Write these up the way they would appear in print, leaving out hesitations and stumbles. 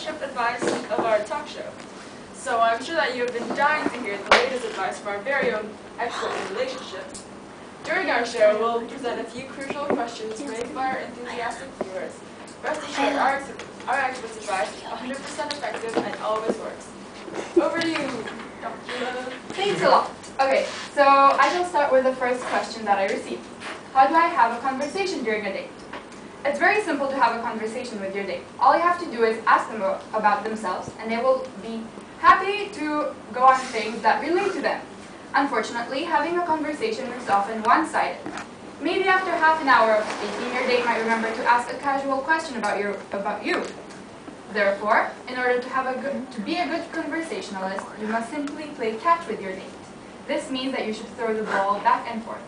relationship advice of our talk show. So I'm sure that you have been dying to hear the latest advice from our very own expert in relationships. During our show, we'll present a few crucial questions raised by our enthusiastic viewers. Rest assured, our experts' advice is 100% effective and always works. Over to you, Dr. Thanks a lot. Okay, so I shall start with the first question that I received. How do I have a conversation during a date? It's very simple to have a conversation with your date. All you have to do is ask them about themselves, and they will be happy to go on things that relate to them. Unfortunately, having a conversation is often one-sided. Maybe after half an hour of speaking, your date might remember to ask a casual question about you. Therefore, in order to be a good conversationalist, you must simply play catch with your date. This means that you should throw the ball back and forth.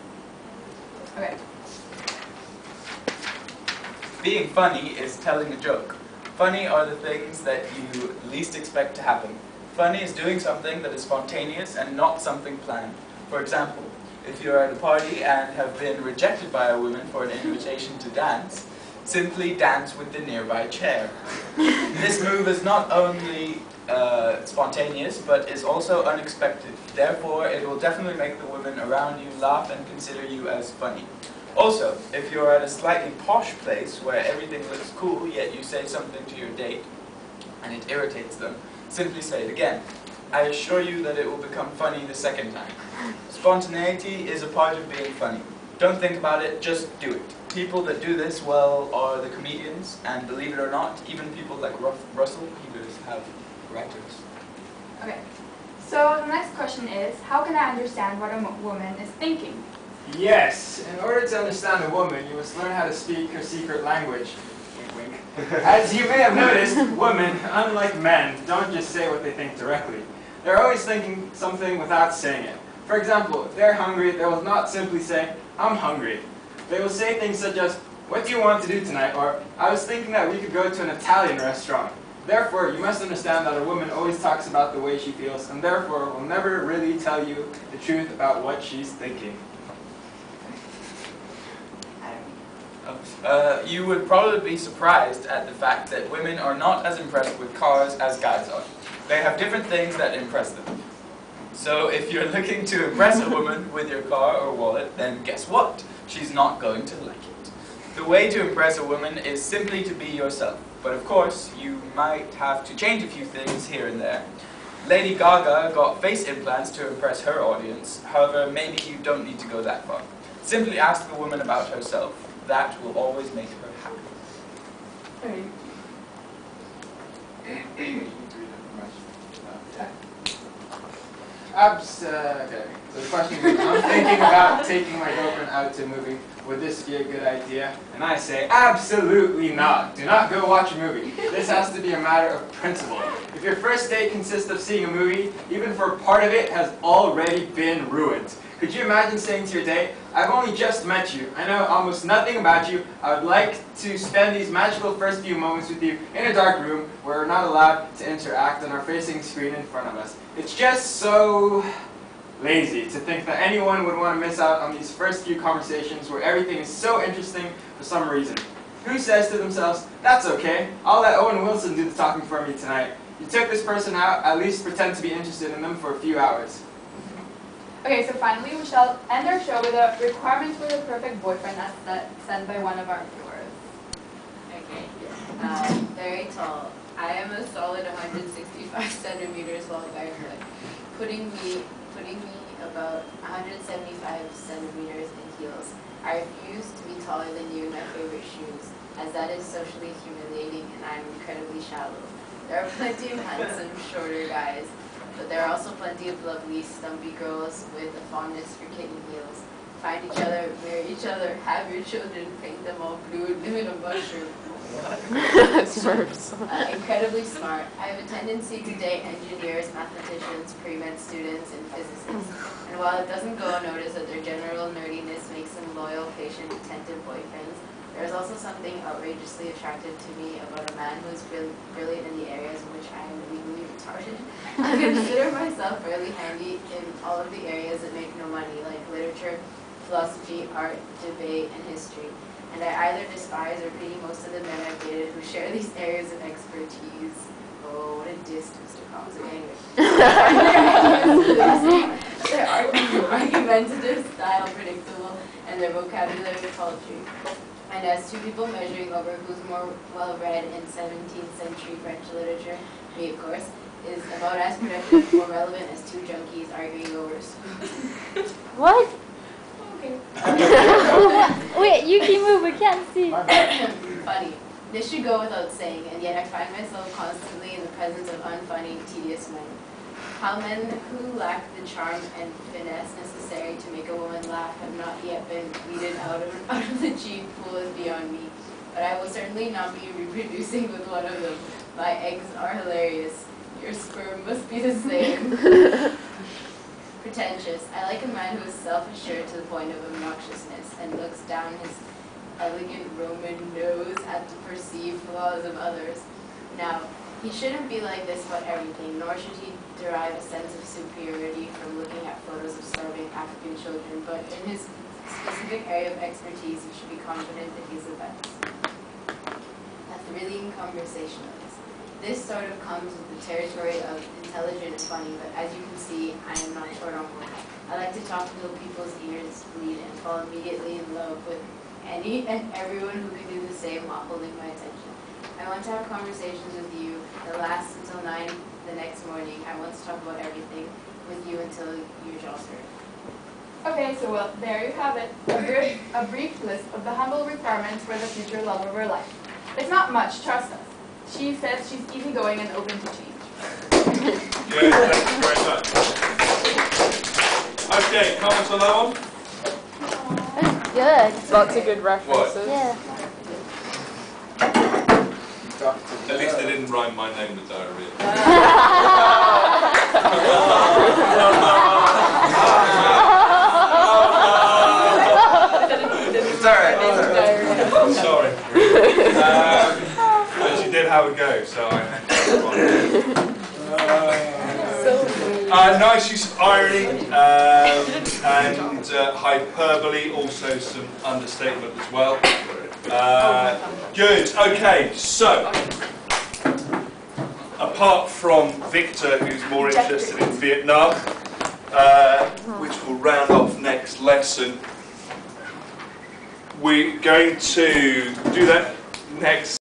Okay. Being funny is telling a joke. Funny are the things that you least expect to happen. Funny is doing something that is spontaneous and not something planned. For example, if you're at a party and have been rejected by a woman for an invitation to dance, simply dance with the nearby chair. This move is not only spontaneous, but is also unexpected. Therefore, it will definitely make the women around you laugh and consider you as funny. Also, if you're at a slightly posh place where everything looks cool, yet you say something to your date and it irritates them, simply say it again. I assure you that it will become funny the second time. Spontaneity is a part of being funny. Don't think about it, just do it. People that do this well are the comedians, and believe it or not, even people like Russell Peters have writers. Okay. So the next question is, how can I understand what a woman is thinking? Yes, in order to understand a woman, you must learn how to speak her secret language. Wink, wink. As you may have noticed, women, unlike men, don't just say what they think directly. They're always thinking something without saying it. For example, if they're hungry, they will not simply say, I'm hungry. They will say things such as, what do you want to do tonight? Or, I was thinking that we could go to an Italian restaurant. Therefore, you must understand that a woman always talks about the way she feels, and therefore will never really tell you the truth about what she's thinking. You would probably be surprised at the fact that women are not as impressed with cars as guys are. They have different things that impress them. So if you're looking to impress a woman with your car or wallet, then guess what? She's not going to like it. The way to impress a woman is simply to be yourself. But of course, you might have to change a few things here and there. Lady Gaga got face implants to impress her audience. However, maybe you don't need to go that far. Simply ask the woman about herself. That will always make her happy. Okay, so the question is, I'm thinking about taking my girlfriend out to a movie. Would this be a good idea? And I say, absolutely not. Do not go watch a movie. This has to be a matter of principle. If your first date consists of seeing a movie, even for part of it has already been ruined. Could you imagine saying to your date, I've only just met you. I know almost nothing about you. I would like to spend these magical first few moments with you in a dark room where we're not allowed to interact and are facing a screen in front of us. It's just so lazy to think that anyone would want to miss out on these first few conversations where everything is so interesting for some reason. Who says to themselves, that's okay, I'll let Owen Wilson do the talking for me tonight. You took this person out, at least pretend to be interested in them for a few hours. Okay, so finally we shall end our show with the requirements for the perfect boyfriend as sent by one of our viewers. Okay. Very tall. I am a solid 165 centimeters long barefoot, putting me about 175 centimeters in heels. I refuse to be taller than you in my favorite shoes, as that is socially humiliating and I am incredibly shallow. There are plenty of handsome, shorter guys, but there are also plenty of lovely, stumpy girls with a fondness for kitten heels. Find each other, marry each other, have your children, paint them all blue, and live in a mushroom. Incredibly smart. I have a tendency to date engineers, mathematicians, pre-med students, and physicists. And while it doesn't go unnoticed that their general nerdiness makes them loyal, patient, attentive boyfriends, there is also something outrageously attractive to me about a man who is brilliant in the areas in which I am legally retarded. I consider myself fairly handy in all of the areas that make no money, like literature, philosophy, art, debate, and history. And I either despise or pity most of the men I've dated who share these areas of expertise. Their argumentative style predictable, and their vocabulary paltry. And as two people measuring over who's more well-read in 17th century French literature, me of course, is about as productive or relevant as two junkies arguing over What? Okay. Wait, Yuki, move, we can't see. Funny. This should go without saying, and yet I find myself constantly in the presence of unfunny, tedious men. How men who lack the charm and finesse necessary to make a woman laugh have not yet been weeded out of the cheap pool is beyond me. But I will certainly not be reproducing with one of them. My eggs are hilarious. Your sperm must be the same. Pretentious. I like a man who is self-assured to the point of obnoxiousness and looks down his elegant Roman nose at the perceived flaws of others. Now, he shouldn't be like this about everything, nor should he derive a sense of superiority from looking at photos of starving African children, but in his specific area of expertise, he should be confident that he's the best. That's really conversationalist. This sort of comes with the territory of intelligent and funny, but as you can see, I am not short on words. I like to talk till people's ears bleed and fall immediately in love with any and everyone who can do the same while holding my attention. I want to have conversations with you that last until 9 the next morning. I want to talk about everything with you until you're jostled. Okay, so well, there you have it. A brief list of the humble requirements for the future love of her life. It's not much, trust us. She says she's easygoing and open to change. Good, thank you very much. Okay, comments on that one? Good. Lots of good references. Yeah. At least they didn't rhyme my name with diarrhea. It's alright. Sorry. But she did have a go, so I had to nice use of irony and hyperbole, also some understatement as well. Good, okay, so apart from Victor, who's more interested in Vietnam, which will round off next lesson, we're going to do that next